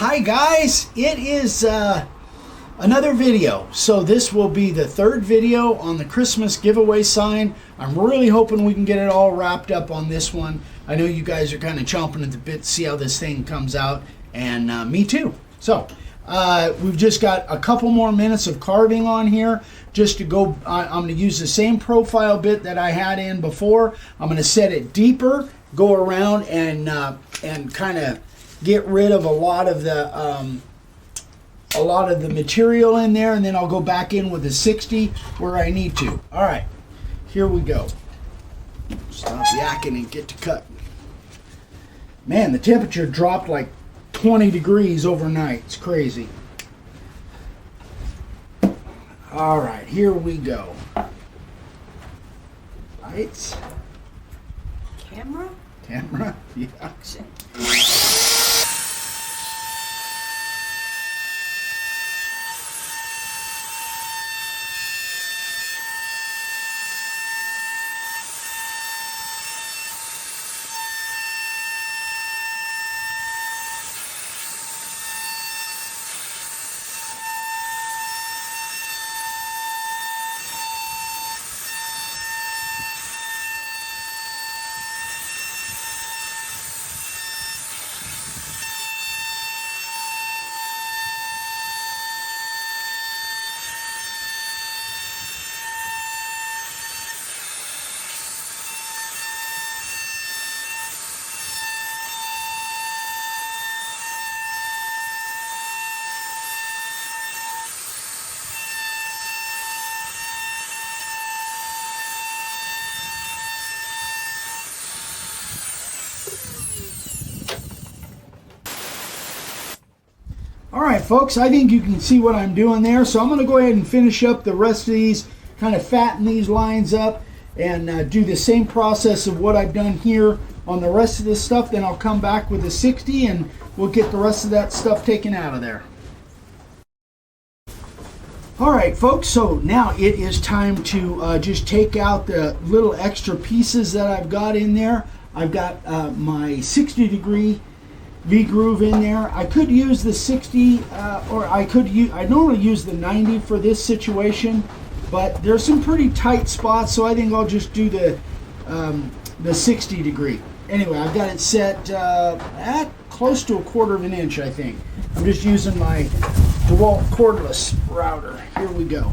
Hi guys, it is another video. So this will be the third video on the Christmas giveaway sign. I'm really hoping we can get it all wrapped up on this one. I know you guys are kind of chomping at the bit to see how this thing comes out, and me too. So we've just got a couple more minutes of carving on here just to go. I'm going to use the same profile bit that I had in before. I'm going to set it deeper, go around and kind of get rid of a lot of the material in there, and then I'll go back in with a 60 where I need to. All right, here we go. Stop yakking and get to cut. Man, the temperature dropped like 20 degrees overnight. It's crazy. All right, here we go. Lights. Camera? Camera, yeah. Action. All right, folks, I think you can see what I'm doing there. So I'm going to go ahead and finish up the rest of these, kind of fatten these lines up, and do the same process of what I've done here on the rest of this stuff. Then I'll come back with a 60 and we'll get the rest of that stuff taken out of there. All right, folks, so now it is time to just take out the little extra pieces that I've got in there. I've got my 60-degree V-groove in there. I could use the 60 or I normally use the 90 for this situation, but there's some pretty tight spots, so I think I'll just do the 60-degree. Anyway, I've got it set at close to 1/4 of an inch, I think. I'm just using my DeWalt cordless router. Here we go.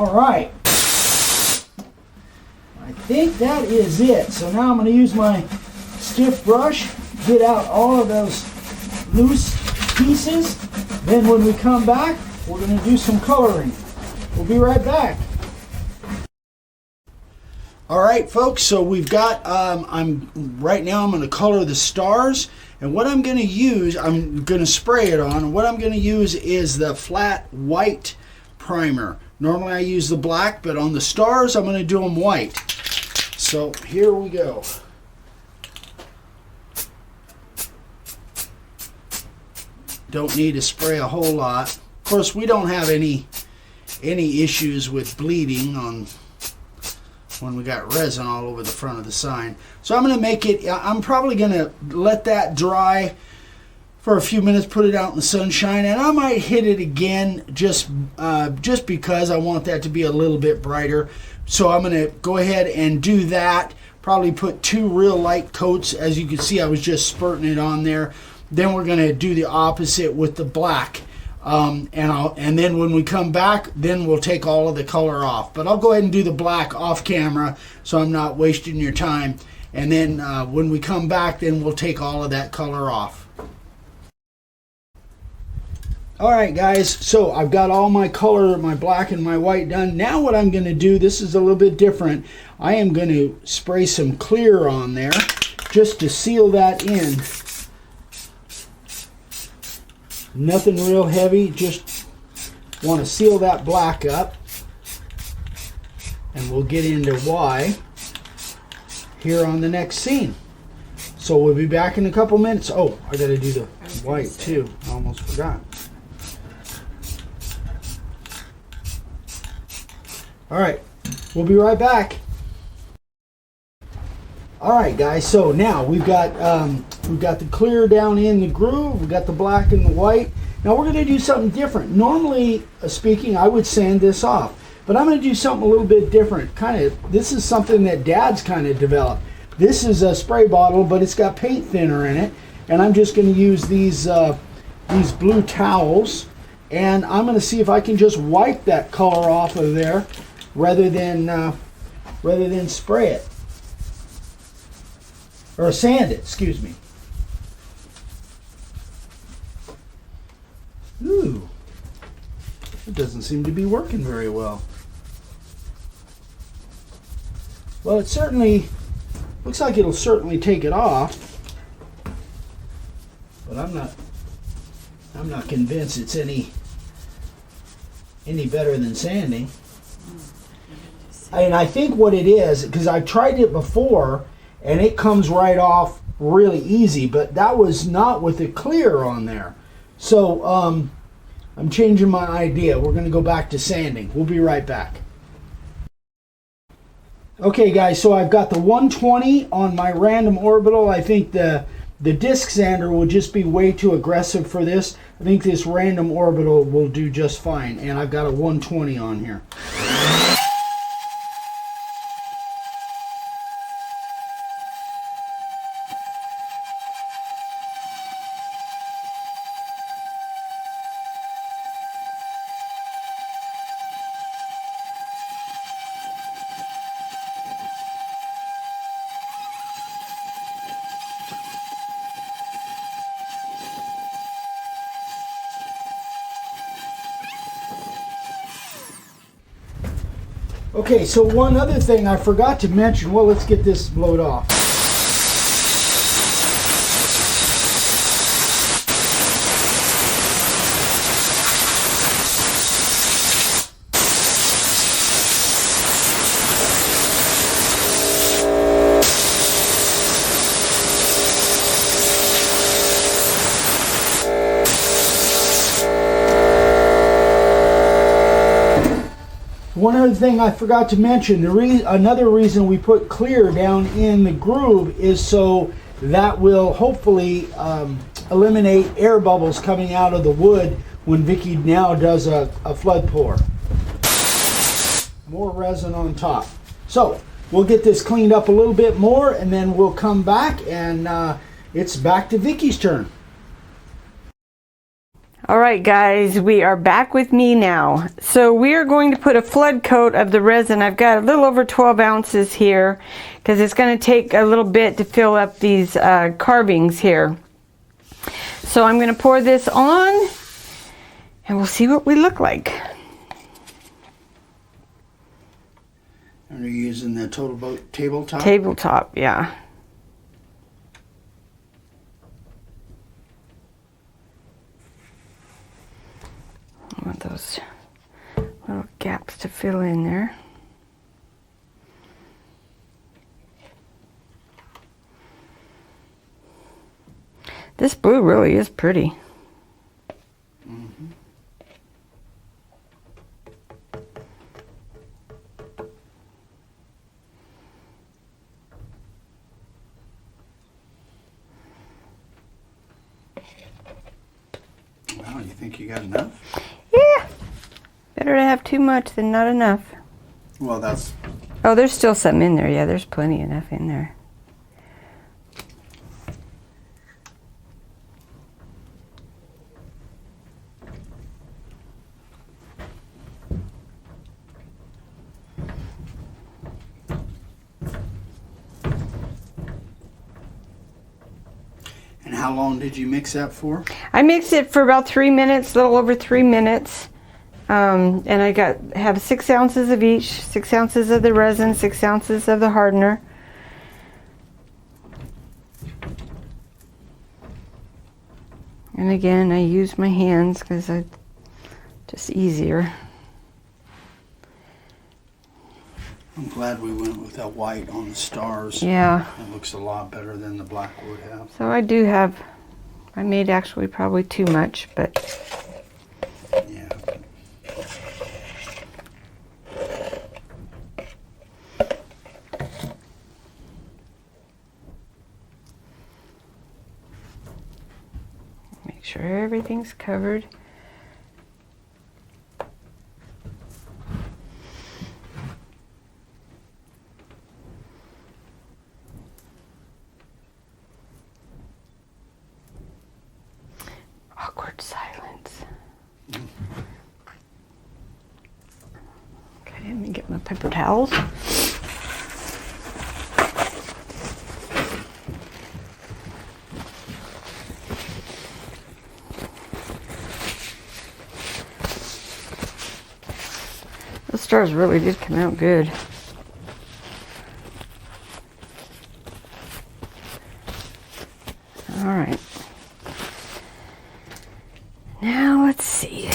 All right. I think that is it. So now I'm going to use my stiff brush, get out all of those loose pieces. Then when we come back, we're going to do some coloring. We'll be right back. All right, folks, so we've got, right now I'm going to color the stars. And what I'm going to use, I'm going to spray it on. What I'm going to use is the flat white primer. Normally I use the black, but on the stars I'm going to do them white. So here we go. Don't need to spray a whole lot. Of course, we don't have any issues with bleeding on when we got resin all over the front of the sign. So I'm going to make it, I'm probably going to let that dry for a few minutes, put it out in the sunshine, and I might hit it again just because I want that to be a little bit brighter. So I'm going to go ahead and do that. Probably put 2 real light coats. As you can see, I was just spurting it on there. Then we're going to do the opposite with the black. And then when we come back, then we'll take all of the color off. But I'll go ahead and do the black off camera so I'm not wasting your time. And then when we come back, then we'll take all of that color off. All right, guys, so I've got all my color, my black and my white done. Now what I'm going to do, this is a little bit different. I am going to spray some clear on there just to seal that in. Nothing real heavy, just want to seal that black up. And we'll get into why here on the next scene. So we'll be back in a couple minutes. Oh, I got to do the white too. I almost forgot. All right, we'll be right back. All right, guys. So now we've got the clear down in the groove. We've got the black and the white. Now we're going to do something different. Normally speaking, I would sand this off, but I'm going to do something a little bit different. This is something that Dad's kind of developed. This is a spray bottle, but it's got paint thinner in it, and I'm just going to use these blue towels, and I'm going to see if I can just wipe that color off of there rather than spray it. Or sand it, excuse me. Ooh, it doesn't seem to be working very well. Well, it certainly looks like it'll certainly take it off, but I'm not convinced it's any better than sanding. And I think what it is, because I tried it before, and it comes right off really easy, but that was not with the clear on there. So I'm changing my idea. We're going to go back to sanding. We'll be right back. Okay, guys, so I've got the 120 on my random orbital. I think the disc sander will just be way too aggressive for this. I think this random orbital will do just fine, and I've got a 120 on here. Okay, so one other thing I forgot to mention. Well, let's get this blowed off. One other thing I forgot to mention, another reason we put clear down in the groove is so that will hopefully eliminate air bubbles coming out of the wood when Vicki now does a flood pour. More resin on top. So we'll get this cleaned up a little bit more, and then we'll come back, and it's back to Vicki's turn. All right, guys, we are back with me now. So we are going to put a flood coat of the resin. I've got a little over 12 ounces here because it's going to take a little bit to fill up these carvings here. So I'm going to pour this on and we'll see what we look like. Are you using the total boat tabletop? Tabletop, yeah. I want those little gaps to fill in there. This blue really is pretty. Mm-hmm. Wow, you think you got enough? Yeah. Better to have too much than not enough. Well, that's... Oh, there's still some in there. Yeah, there's plenty enough in there. And how long did you mix that for? I mixed it for about 3 minutes, a little over 3 minutes. And I have 6 ounces of each, 6 ounces of the resin, 6 ounces of the hardener. And again, I use my hands because it's just easier. I'm glad we went with that white on the stars. Yeah. It looks a lot better than the black would have. So I do have, I made actually probably too much, but yeah. make sure everything's covered. Awkward silence. Okay, let me get my paper towels. Those stars really did come out good. All right. Now let's see.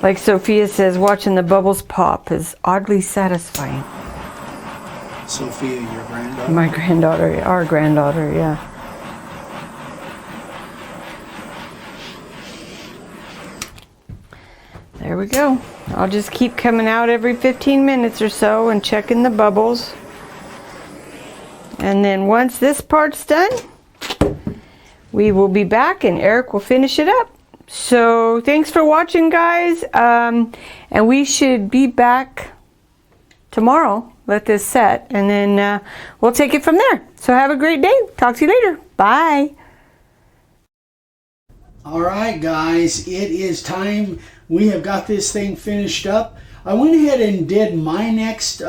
Like Sophia says, watching the bubbles pop is oddly satisfying. Sophia, your granddaughter? My granddaughter, our granddaughter, yeah. There we go. I'll just keep coming out every 15 minutes or so and checking the bubbles. And then once this part's done, we will be back and Eric will finish it up. So thanks for watching, guys. And we should be back tomorrow. Let this set and then we'll take it from there. So have a great day. Talk to you later. Bye. All right, guys, it is time. We have got this thing finished up. I went ahead and did my next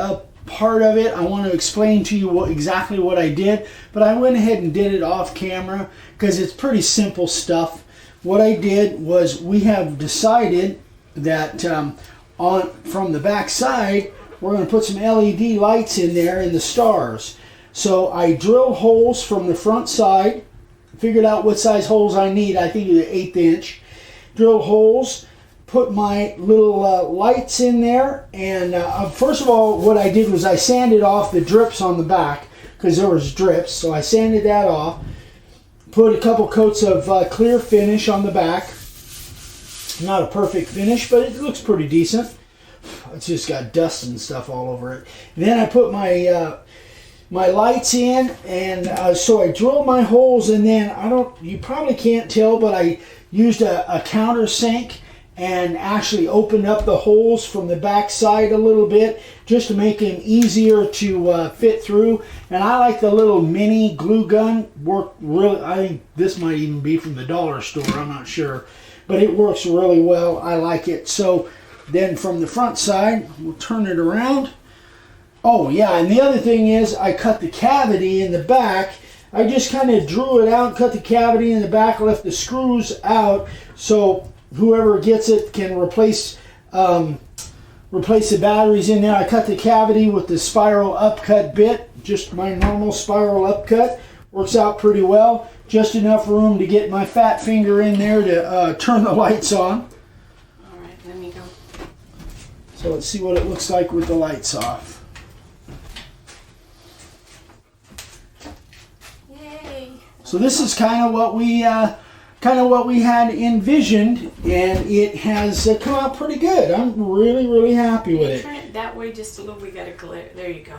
part of it. I want to explain to you exactly what I did, but I went ahead and did it off camera because it's pretty simple stuff. What I did was we have decided that from the back side, we're going to put some LED lights in there in the stars. So I drilled holes from the front side, figured out what size holes I need. I think it's 1/8 inch. Drilled holes, put my little lights in there, and first of all, what I did was I sanded off the drips on the back because there was drips, so I sanded that off. Put a couple coats of clear finish on the back. Not a perfect finish, but it looks pretty decent. It's just got dust and stuff all over it. Then I put my my lights in, and so I drilled my holes, and then you probably can't tell, but I used a countersink and actually opened up the holes from the back side a little bit just to make them easier to fit through. And I like the little mini glue gun. Worked really, I think this might even be from the dollar store, I'm not sure. But it works really well. I like it. So then from the front side, we'll turn it around. Oh yeah, and the other thing is I cut the cavity in the back. I just kind of drew it out, cut the cavity in the back, left the screws out, so whoever gets it can replace the batteries in there. I cut the cavity with the spiral upcut bit, just my normal spiral upcut. Works out pretty well. Just enough room to get my fat finger in there to turn the lights on. All right, let me go. So let's see what it looks like with the lights off. Yay! So this is kind of what we had envisioned, and it has come out pretty good. I'm really happy with it. Turn it that way just a little. We got a glare. There you go.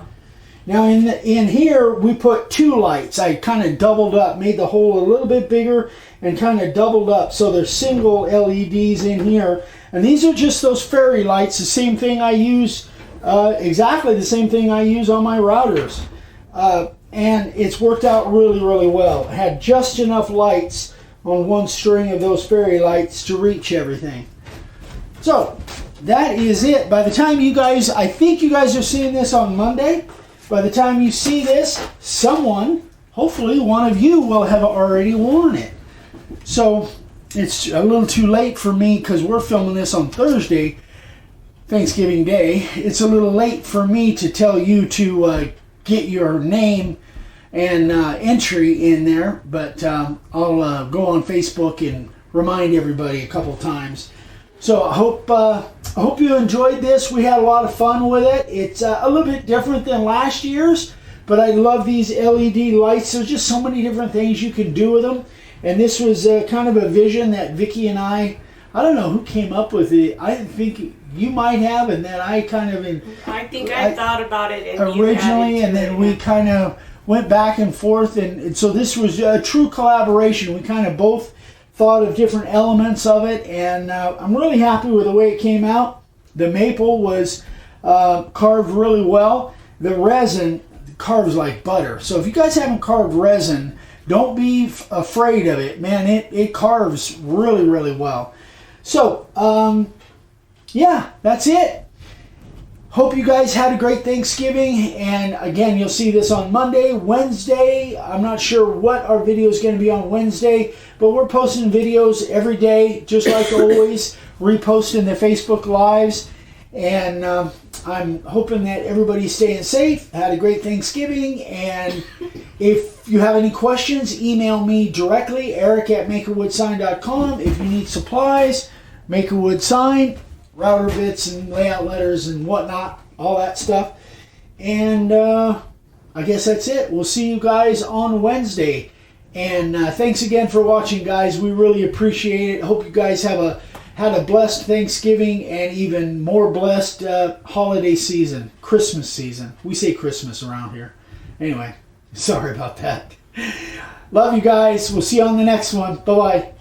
Now in here we put 2 lights. I kind of doubled up, made the hole a little bit bigger, and kind of doubled up. So there's single LEDs in here, and these are just those fairy lights. The same thing I use, exactly the same thing I use on my routers, and it's worked out really well. I had just enough lights on one string of those fairy lights to reach everything. So that is it. By the time you guys, I think you guys are seeing this on Monday. By the time you see this, someone, hopefully one of you, will have already worn it. So it's a little too late for me because we're filming this on Thursday, Thanksgiving Day. It's a little late for me to tell you to get your name and entry in there, but I'll go on Facebook and remind everybody a couple times. So I hope you enjoyed this. We had a lot of fun with it. It's a little bit different than last year's, but I love these LED lights. There's just so many different things you can do with them, and this was kind of a vision that Vicki and I don't know who came up with it. I think you might have, and then I kind of I think I thought about it and originally, and then we kind of went back and forth, and so this was a true collaboration. We kind of both thought of different elements of it, and I'm really happy with the way it came out. The maple was carved really well. The resin carves like butter. So if you guys haven't carved resin, don't be afraid of it. Man, it carves really well. So, yeah, that's it. Hope you guys had a great Thanksgiving, and again, you'll see this on Monday, Wednesday. I'm not sure what our video is going to be on Wednesday, but we're posting videos every day, just like always, reposting the Facebook Lives, and I'm hoping that everybody's staying safe, had a great Thanksgiving, and if you have any questions, email me directly, eric@makerwoodsign.com. If you need supplies, Makerwood Sign, router bits and layout letters and whatnot, all that stuff. And I guess that's it. We'll see you guys on Wednesday. And thanks again for watching, guys. We really appreciate it. Hope you guys had a blessed Thanksgiving and even more blessed holiday season, Christmas season. We say Christmas around here. Anyway, sorry about that. Love you guys. We'll see you on the next one. Bye-bye.